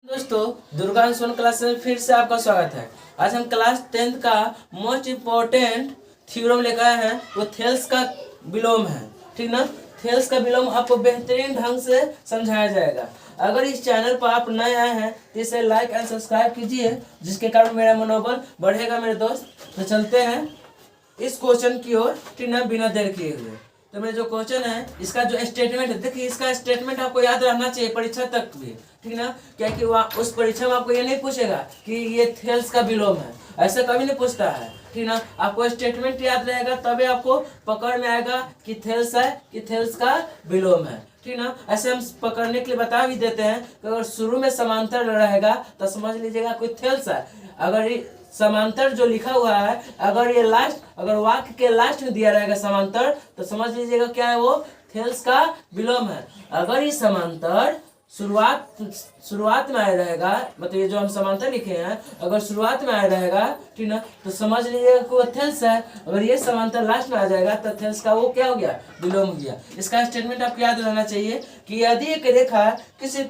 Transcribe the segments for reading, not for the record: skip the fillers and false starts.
दोस्तों दुर्गा सोन क्लास में फिर से आपका स्वागत है। आज हम क्लास 10th का मोस्ट इम्पोर्टेंट थ्योरम लेकर आए हैं। वो थेल्स का विलोम है, ठीक ना। थेल्स का विलोम आपको बेहतरीन ढंग से समझाया जाएगा। अगर इस चैनल पर आप नए आए हैं तो इसे लाइक एंड सब्सक्राइब कीजिए, जिसके कारण मेरा मनोबल बढ़ेगा मेरे दोस्त। तो चलते हैं इस क्वेश्चन की ओर, ठीक ना, बिना देर किए हुए। तो मेरा जो क्वेश्चन है, इसका जो स्टेटमेंट है, देखिए इसका स्टेटमेंट आपको याद रहना चाहिए परीक्षा तक भी, ठीक ना। क्या कि वह उस परीक्षा में आपको ये नहीं पूछेगा कि ये थेल्स का विलोम है, ऐसा कभी नहीं पूछता है, ठीक ना। आपको स्टेटमेंट याद रहेगा तभी आपको पकड़ में आएगा कि थेल्स है कि थेल्स का विलोम है, ठीक ना। ऐसे हम पकड़ने के लिए बता भी देते हैं कि अगर शुरू में समांतर रहेगा तो समझ लीजिएगा कोई थेल्स है। अगर समांतर जो लिखा हुआ है, अगर ये लास्ट, अगर वाक्य के लास्ट में दिया रहेगा समांतर, तो समझ लीजिएगा क्या है, वो थेल्स का विलोम है। अगर ये समांतर शुरुआत में आया रहेगा, मतलब ये जो हम समांतर लिखे हैं, अगर शुरुआत में आया रहेगा, ठीक ना, तो समझ लीजिएगा कि वो थेल्स है। अगर ये समांतर लास्ट में आ जाएगा तो थेल्स का वो क्या हो गया, विलोम हो गया। इसका स्टेटमेंट आपको याद रहना चाहिए कि यदि एक रेखा किसी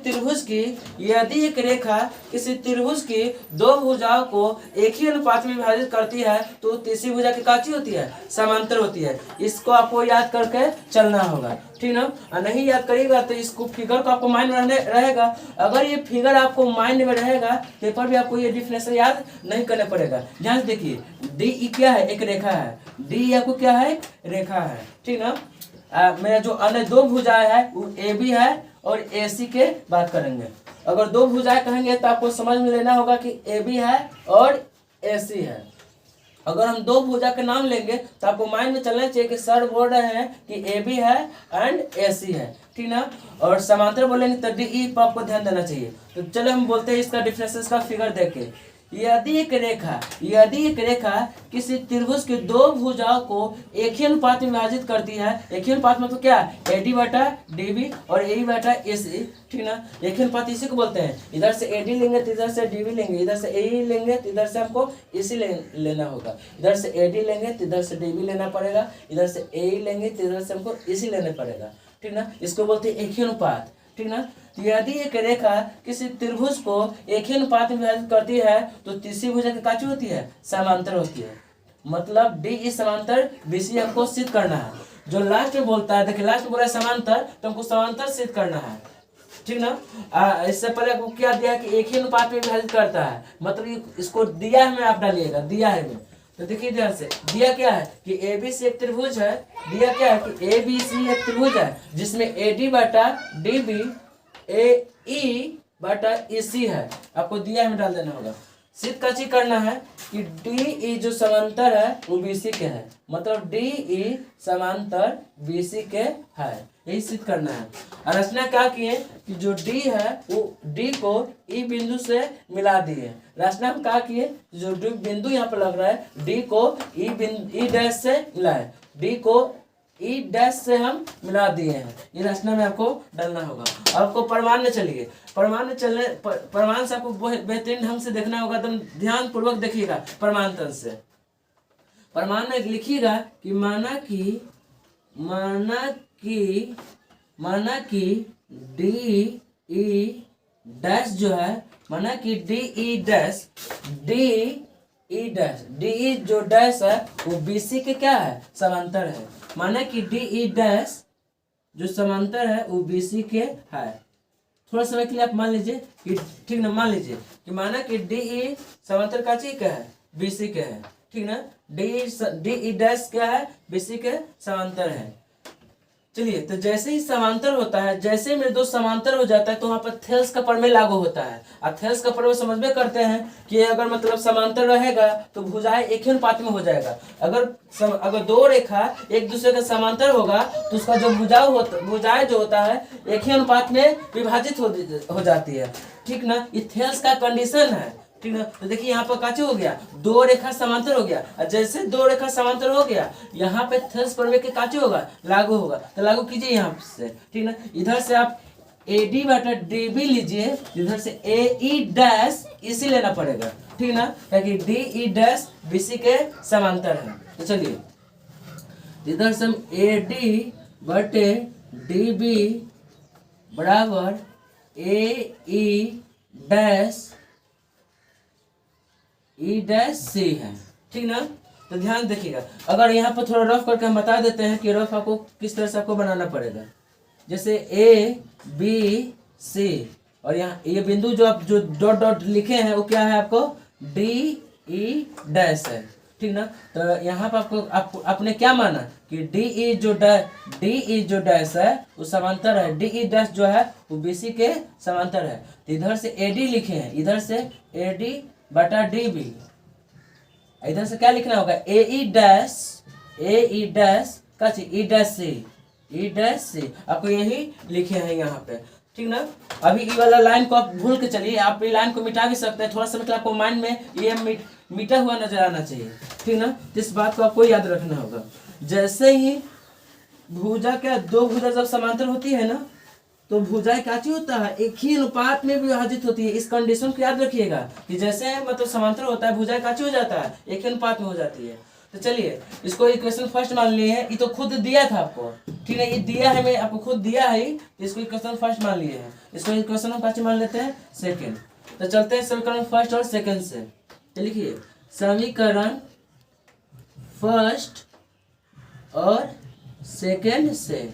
त्रिभुज की दो भुजाओं को एक ही अनुपात में विभाजित करती है तो तीसरी भुजा की काची होती है, समांतर होती है। इसको आपको याद करके चलना होगा, ठीक ना। नहीं याद करिएगा तो इसको फिगर को आपको माइंड में रहेगा। अगर ये फिगर आपको माइंड में रहेगा पेपर भी आपको ये डिफिनेशन याद नहीं करना पड़ेगा। ध्यान से देखिए, डी ई क्या है, एक रेखा है। डी आपको क्या है, एक रेखा है, ठीक ना। मेरा जो अन्य दो भुजाएं है वो ए बी है और ए सी के बात करेंगे। अगर दो भुजाएं कहेंगे तो आपको समझ में लेना होगा कि ए बी है और ए सी है। अगर हम दो भुजा के नाम लेंगे तो आपको माइंड में चलना चाहिए कि सर बोल रहे हैं कि ए बी है एंड ए सी है, ठीक ना। और समांतर बोलेंगे तो डी ई पर आपको ध्यान देना चाहिए। तो चलो हम बोलते हैं इसका डिफरेंसेस का फिगर देख के। यदि एक रेखा किसी त्रिभुज की दो भुजाओं को एक ही अनुपात में विभाजित करती है, एक ही अनुपात में तो क्या, ए डी बटा डी बी और ए बटा ए सी, ठीक ना। एक ही अनुपात इसी को बोलते हैं। इधर से ए डी लेंगे तो इधर से डी बी लेंगे, इधर से ए लेंगे तो इधर से हमको इसी लेना होगा। इधर से ए डी लेंगे तो इधर से डी बी लेना पड़ेगा, इधर से ए लेंगे तो इधर से हमको इसी लेना पड़ेगा, ठीक ना। इसको बोलते हैं एक ही अनुपात, ठीक ना। यदि एक रेखा किसी त्रिभुज को एक ही अनुपात में विभाजित करती है तो तीसरी भुजा की काची होती है, समांतर होती है। मतलब डी ई समांतर बी सी हमको सिद्ध करना है। जो लास्ट में बोलता है, देखिए लास्ट में बोला है समांतर, तो हमको समांतर सिद्ध करना है, ठीक ना। इससे पहले आपको क्या दिया कि एक ही अनुपात में विभाजित करता है, मतलब इसको दिया है में आप डालिएगा, दिया है में। तो देखिए ध्यान से, दिया क्या है कि ए बी सी एक त्रिभुज है। दिया क्या है कि ए बी सी एक त्रिभुज है जिसमें ए डी बटा डी बी ए ई बटा ई सी है। आपको दिया है में डाल देना होगा। सिद्ध काची करना है कि डी ई जो समांतर है वो बी सी के है, मतलब डी ई समांतर बी सी के है, यही सिद्ध करना है। और रचना क्या किए कि जो डी है वो डी को ई बिंदु से मिला दिए। रचना में क्या किए, जो बिंदु यहाँ पर लग रहा है डी को ई डैश से मिलाए, डी को ई डैश से हम मिला दिए हैं। ये रचना में आपको डालना होगा। आपको प्रमाण में चलिए, प्रमाण से आपको बेहतरीन ढंग से देखना होगा, एकदम ध्यान पूर्वक देखिएगा। प्रमाण से प्रमाण में लिखिएगा कि माना कि डी ई डैश जो है, माना कि डी ई जो डैश है वो बी सी के क्या है, समांतर है। माना कि डी ई डैश जो समांतर है वो बी सी के है। थोड़ा समय के लिए आप मान लीजिए कि, ठीक ना, मान लीजिए कि माना कि डी ई समांतर का चीज क्या है, बी सी के है, ठीक ना। डी ई डैश क्या है, बी सी के समांतर है। चलिए, तो जैसे ही समांतर होता है, जैसे मेरे दोस्त समांतर हो जाता है तो वहाँ पर थेल्स का प्रमेय लागू होता है। अब थेल्स का प्रमेय समझ में करते हैं कि अगर मतलब समांतर रहेगा तो भुजाएं एक ही अनुपात में हो जाएगा। अगर दो रेखा एक दूसरे के समांतर होगा तो उसका जो भुजाएं जो होता है एक ही अनुपात में विभाजित हो जाती है, ठीक ना। ये थेल्स का कंडीशन है, ठीक ना। तो देखिए यहाँ पर काचे हो गया, दो रेखा समांतर हो गया। और जैसे दो रेखा समांतर हो गया यहाँ पे थेल्स प्रमेय के काचे होगा, लागू होगा। तो लागू कीजिए यहाँ से, ठीक ना। इधर से आप ए डी बटा डी बी लीजिए, इधर से ए ई डैश इसी लेना पड़ेगा, ठीक ना, क्योंकि D E dash B C के समांतर है। तो चलिए इधर से हम ए डी बटे डी बी बराबर A E dash E dash सी है, ठीक ना। तो ध्यान देखिएगा, अगर यहाँ पर थोड़ा रफ करके हम बता देते हैं कि रफ आपको किस तरह से आपको बनाना पड़ेगा। जैसे ए बी सी, और यहाँ ये बिंदु जो आप जो डॉट डॉट लिखे हैं वो क्या है आपको डी ई डैश है, ठीक ना। तो यहाँ पर आपको आपने क्या माना कि डी ई जो डैश है वो समांतर है, डी ई डैश जो है वो बी सी के समांतर है। तो इधर से ए डी लिखे हैं, इधर से ए डी बटा डी बी, इधर से क्या लिखना होगा ए ई डैश का ई डैश सी आपको यही लिखे हैं यहाँ पे, ठीक ना। अभी ये वाला लाइन को आप भूल के चलिए, आप ये लाइन को मिटा भी सकते हैं, थोड़ा सा मतलब आपको माइंड में ये मिटा हुआ नजर आना चाहिए, ठीक ना। तो इस बात को आपको याद रखना होगा। जैसे ही भुजा क्या दो भुजा जब समांतर होती है ना, तो भुजाएं क्या चीज होता है एक ही अनुपात में विभाजित होती है। इस कंडीशन को याद रखिएगा कि जैसे मतलब समांतर होता है भुजाएं क्या चीज हो जाता है एक ही अनुपात में हो जाती है। तो चलिए इसको इक्वेशन फर्स्ट मान लिए हैं, ये तो खुद दिया था आपको, ठीक है, ये दिया है, मैं आपको खुद दिया है, इसको इक्वेशन फर्स्ट मान लिए हैं, इसको इक्वेशन हम फर्स्ट मान लेते हैं सेकंड। तो चलते हैं समीकरण फर्स्ट और सेकंड से। तो लिखिए समीकरण फर्स्ट और सेकंड से,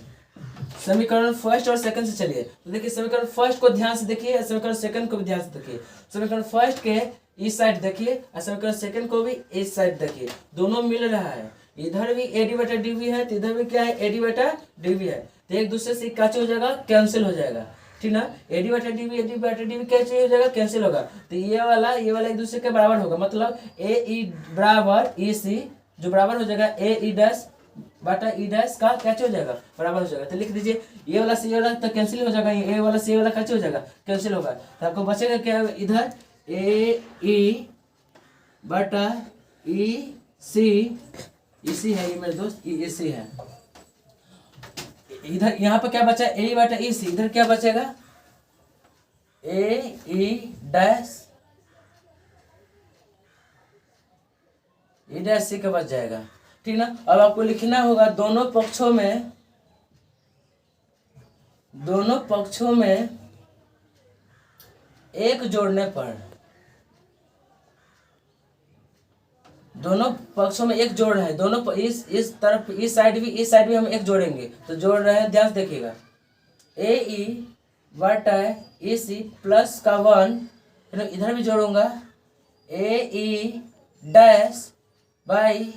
समीकरण फर्स्ट और सेकंड से चलिए। तो देखिए समीकरण फर्स्ट को ध्यान से देखिए, समीकरण सेकंड को भी ध्यान से देखिए। समीकरण फर्स्ट के इस साइड देखिए और समीकरण सेकंड को भी इस साइड देखिए, दोनों मिल रहा है। इधर भी एडी बटा डीवी है तो इधर भी क्या है एडी बटा डीवी है, तो एक दूसरे से क्या हो जाएगा कैंसिल हो जाएगा, ठीक ना। एडी बटा डीवी कैसे हो जाएगा कैंसिल होगा, तो ये वाला एक दूसरे के बराबर होगा, मतलब ए ई बराबर ई सी जो बराबर हो जाएगा ए ई डैश बटा ई डैश का क्या हो जाएगा बराबर हो जाएगा। तो लिख दीजिए ये वाला से ये वाला तो कैंसिल हो जाएगा, ये वाला से ये वाला क्या हो जाएगा कैंसिल होगा। तो आपको बचेगा क्या इधर ए ई बटा ई सी है, ये मेरे दोस्त ई सी है। इधर यहाँ पर क्या बचा ए बटा ई सी, इधर क्या बचेगा ए ई डैश सी का बच जाएगा, ठीक ना। अब आपको लिखना होगा दोनों पक्षों में एक जोड़ने पर, दोनों पक्षों में एक जोड़ है, दोनों इस तरफ इस साइड भी हम एक जोड़ेंगे, तो जोड़ रहे हैं ध्यान से देखिएगा ए ई बटा ई सी प्लस का 1, इधर भी जोड़ूंगा A E dash by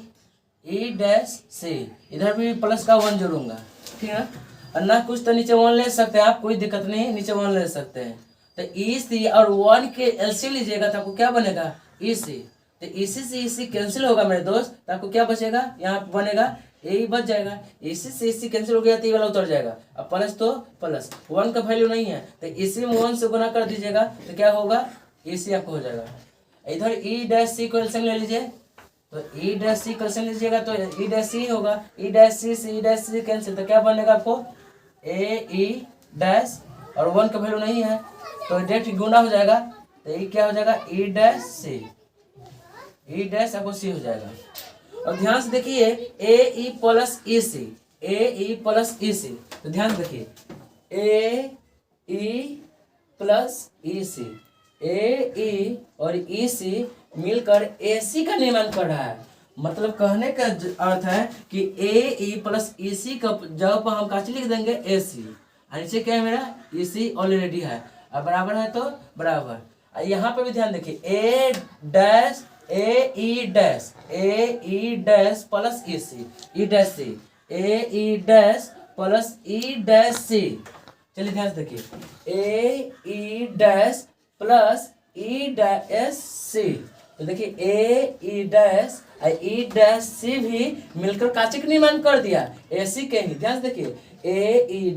E dash C, इधर भी प्लस का 1 जोड़ूंगा, ठीक है। और ना कुछ तो नीचे 1 ले सकते हैं आप, कोई दिक्कत नहीं, नीचे 1 ले सकते हैं। तो ई सी और 1 के एलसी लीजिएगा तो आपको क्या बनेगा ई सी, तो इसी से इसी कैंसिल होगा मेरे दोस्त, तो आपको क्या बचेगा यहाँ बनेगा ए बच जाएगा, इसी से इसी कैंसिल हो गया तो ये वाला उतर जाएगा, अब प्लस तो प्लस 1 का वैल्यू नहीं है तो इसी में 1 से गुना कर दीजिएगा तो क्या होगा इसी आपको हो जाएगा। इधर ई डैश सी को एलसीएम ले लीजिए, तो ई डैश सी को एलसीएम लीजिएगा तो ई डैश सी होगा, ई डैश सी से ई डैश सी कैंसिल, तो क्या बनेगा आपको ए ई डैश और 1 का वैल्यू नहीं है तो डायरेक्ट गुना हो जाएगा, तो ये क्या हो जाएगा ई डैश सी, ई डैश आपको सी हो जाएगा। और ध्यान से देखिए A E plus E C, A E plus E सी, तो ध्यान से देखिए A E plus E C, A ई और ई सी मिलकर ए सी का निर्माण कर रहा है। मतलब कहने का अर्थ है कि ए ई प्लस ई सी का जगह पर हम काची लिख देंगे ए सी, नीचे क्या है मेरा ई सी ऑलरेडी है, अब बराबर है तो बराबर। यहाँ पे भी ध्यान देखिए A dash A E dash plus E C, E dash C, A E dash plus E dash C, चलिए ध्यान से देखिए A E dash plus E dash C, तो देखिए A E dash E dash सी भी मिलकर काची का निर्माण कर दिया ए सी के ही, ध्यान से देखिए ए ई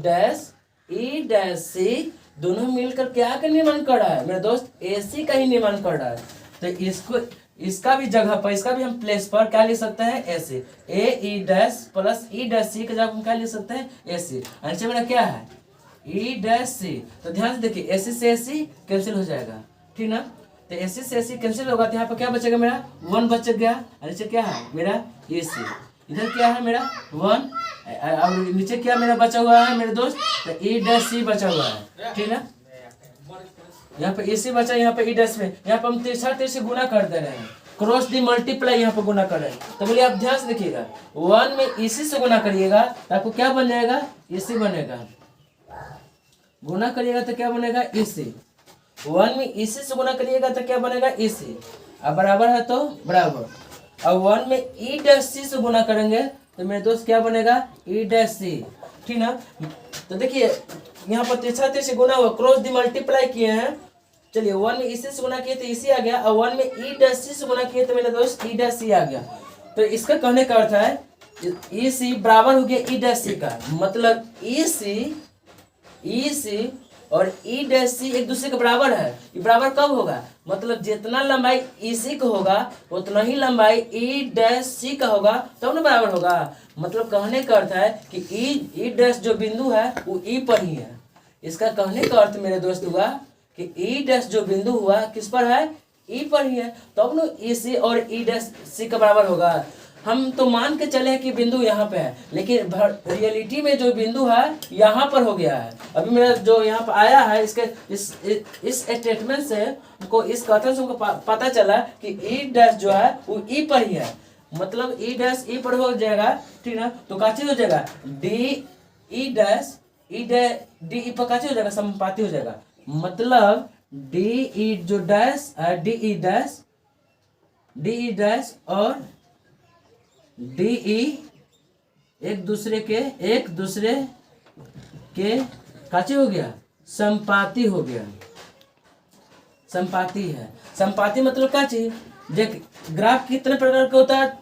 डैश सी दोनों मिलकर क्या का निर्माण कर रहा है मेरे दोस्त ए सी का ही निर्माण कर रहा है। तो इसको इसका भी जगह पर इसका भी हम प्लेस पर क्या लिख सकते हैं ऐसे A E dash plus E dash C का जगह हम क्या लिख सकते हैं ए सी, नीचे मेरा क्या है ई डैश सी, तो ध्यान से देखिए ए सी से ए सी कैंसिल हो जाएगा, ठीक ना। तो ए सी से ए सी कैंसिल होगा तो यहाँ पर क्या बचेगा मेरा 1 बच गया, नीचे क्या है मेरा ए सी, इधर क्या है मेरा 1 और नीचे क्या मेरा बचा हुआ है मेरे दोस्त तो ई डैश सी बचा हुआ है, ठीक ना। यहाँ पे AC बचा, यहाँ पे ई डैश में, यहाँ पे हम तिरछा से गुना कर दे रहे हैं, क्रॉस दी मल्टीप्लाई यहाँ पे गुना कर रहे हैं। तो बोलिए आप ध्यान से देखिएगा, 1 में EC से गुना करिएगा तो आपको क्या बन जाएगा, EC बनेगा। गुना करिएगा तो क्या बनेगा, EC। 1 में EC से गुना करिएगा तो क्या बनेगा, EC। अब बराबर है तो बराबर। अब 1 में ई डैश सी से गुना करेंगे तो मेरे दोस्त क्या बनेगा, ई डैश सी, ठीक ना। तो देखिए यहाँ पर तिरछा से गुना हुआ, क्रॉस दी मल्टीप्लाई किए हैं। चलिए 1 में इसी से गुना किए तो इसी आ गया, और 1 में ई डैश सी से गुना किए तो मेरे दोस्त ई डैश सी आ गया। तो इसका कहने का अर्थ है ई सी बराबर हो गया ई डैश सी का, मतलब ई सी और ई डैश सी एक दूसरे के बराबर है। ये बराबर कब होगा, मतलब जितना लंबाई ई सी का होगा उतना ही लंबाई ई डैश सी का होगा, तब ना बराबर होगा। मतलब कहने का अर्थ है कि ई डैश जो बिंदु है वो ई पर ही है। इसका कहने का अर्थ मेरे दोस्त हुआ कि ई डैश जो बिंदु हुआ किस पर है, ई पर ही है, तब ना ई सी और ई डैश सी का बराबर होगा। हम तो मान के चले हैं कि बिंदु यहाँ पे है, लेकिन रियलिटी में जो बिंदु है यहाँ पर हो गया है। अभी मेरा जो यहाँ पर आया है, इसके इस स्टेटमेंट से हमको, इस कथन से हमको पता चला कि ई डैश जो है वो ई पर ही है, मतलब ई डैश ई पर हो जाएगा, ठीक ना। तो काची हो जाएगा, D E dash D E पर काची हो जाएगा, समानुपाती हो जाएगा। मतलब डी ई जो डैश है, डी ई डैश और डी ई एक दूसरे के काची हो गया, संपाती हो गया। संपाती है, संपाती मतलब क्या चीज, देख ग्राफ कितने प्रकार का होता है,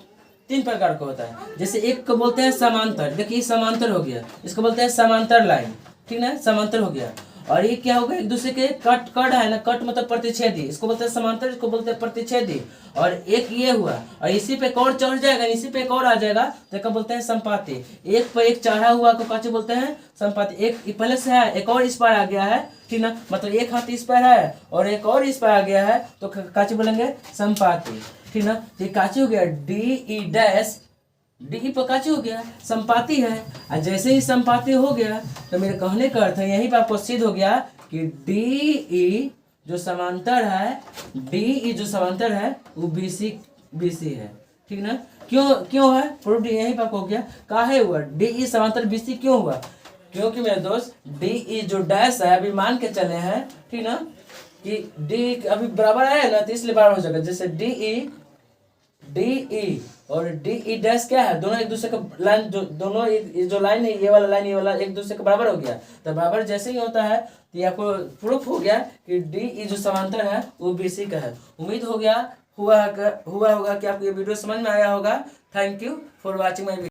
3 प्रकार का होता है। जैसे एक को बोलते हैं समांतर, देखिए समांतर हो गया, इसको बोलते हैं समांतर लाइन, ठीक ना, समांतर हो गया। और ये क्या होगा, एक दूसरे के कट है ना, कट मतलब प्रतिच्छेदी, इसको बोलते हैं समांतर, इसको बोलते हैं प्रतिच्छेदी। और एक ये हुआ, और इसी पे एक और चढ़ जाएगा, इसी पे एक और आ जाएगा तो क्या बोलते हैं, संपाती। एक पर एक चढ़ा हुआ को काची बोलते हैं, संपाती। एक पहले से है, एक और इस पर आ गया है, ठीक ना, मतलब एक हाथ इस पर है और एक और इस पर आ गया है, तो काची बोलेंगे, संपाती, ठीक ना। तो काची हो गया, डी ई डैश डी पर काची हो गया, संपाती है। और जैसे ही संपाती हो गया तो मेरे कहने का अर्थ है, यहीं पर आपको सिद्ध हो गया कि डी ई जो समांतर है वो बीसी है, ठीक ना। क्यों है, प्रूफ यहीं पर आपको हो गया, काहे हुआ डी ई समांतर बीसी क्यों हुआ, क्योंकि मेरे दोस्त डी ई जो डैश है, अभी मान के चले हैं, ठीक ना, कि डी अभी बराबर है ना, तो इसलिए बराबर हो जाएगा। जैसे डी ई और डी ई डैश क्या है, दोनों एक दूसरे का लाइन, दोनों जो लाइन है, ये वाला लाइन, ये वाला एक दूसरे के बराबर हो गया। तो बराबर जैसे ही होता है तो ये आपको प्रूफ हो गया कि डी ई जो समांतर है वो बीसी का है। उम्मीद हुआ होगा कि आपको ये वीडियो समझ में आया होगा। Thank you for watching my video.